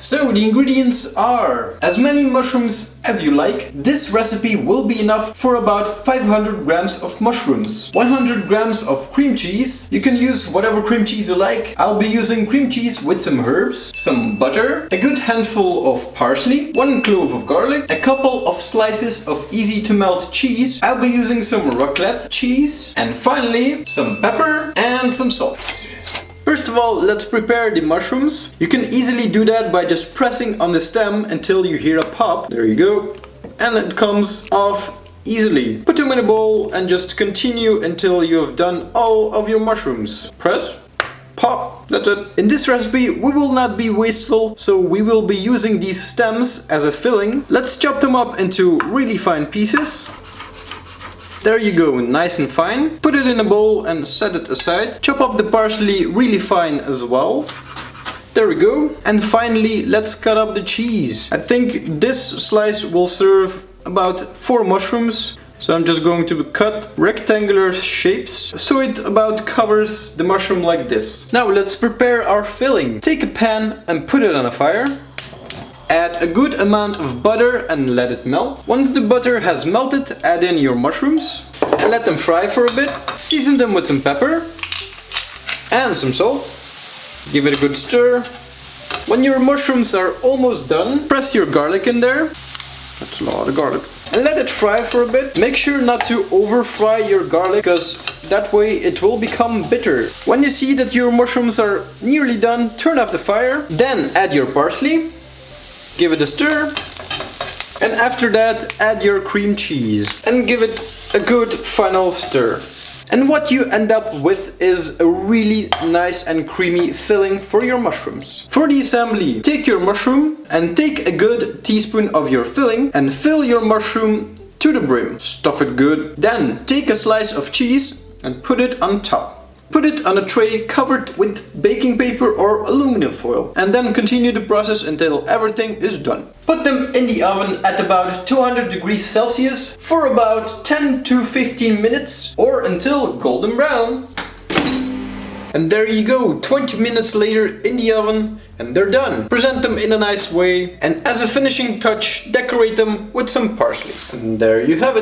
So the ingredients are as many mushrooms as you like. This recipe will be enough for about 500 grams of mushrooms. 100 grams of cream cheese. You can use whatever cream cheese you like. I'll be using cream cheese with some herbs, some butter, a good handful of parsley, 1 clove of garlic, a couple of slices of easy to melt cheese. I'll be using some raclette cheese, and finally some pepper and some salt. First of all, let's prepare the mushrooms. You can easily do that by just pressing on the stem until you hear a pop. There you go. And it comes off easily. Put them in a bowl and just continue until you have done all of your mushrooms. Press, pop, that's it. In this recipe we will not be wasteful, so we will be using these stems as a filling. Let's chop them up into really fine pieces. There you go, nice and fine. Put it in a bowl and set it aside. Chop up the parsley really fine as well. There we go. And finally, let's cut up the cheese. I think this slice will serve about 4 mushrooms. So I'm just going to cut rectangular shapes so it about covers the mushroom like this. Now let's prepare our filling. Take a pan and put it on a fire. Add a good amount of butter and let it melt. Once the butter has melted, add in your mushrooms and let them fry for a bit. Season them with some pepper and some salt. Give it a good stir. When your mushrooms are almost done, press your garlic in there. That's a lot of garlic. And let it fry for a bit. Make sure not to over fry your garlic, because that way it will become bitter. When you see that your mushrooms are nearly done, turn off the fire. Then add your parsley. Give it a stir, and after that add your cream cheese and give it a good final stir. And what you end up with is a really nice and creamy filling for your mushrooms. For the assembly, take your mushroom and take a good teaspoon of your filling and fill your mushroom to the brim. Stuff it good. Then take a slice of cheese and put it on top. Put it on a tray covered with baking paper or aluminum foil, and then continue the process until everything is done. Put them in the oven at about 200 degrees Celsius for about 10 to 15 minutes or until golden brown. And there you go, 20 minutes later in the oven, and they're done. Present them in a nice way, and as a finishing touch, decorate them with some parsley. And there you have it.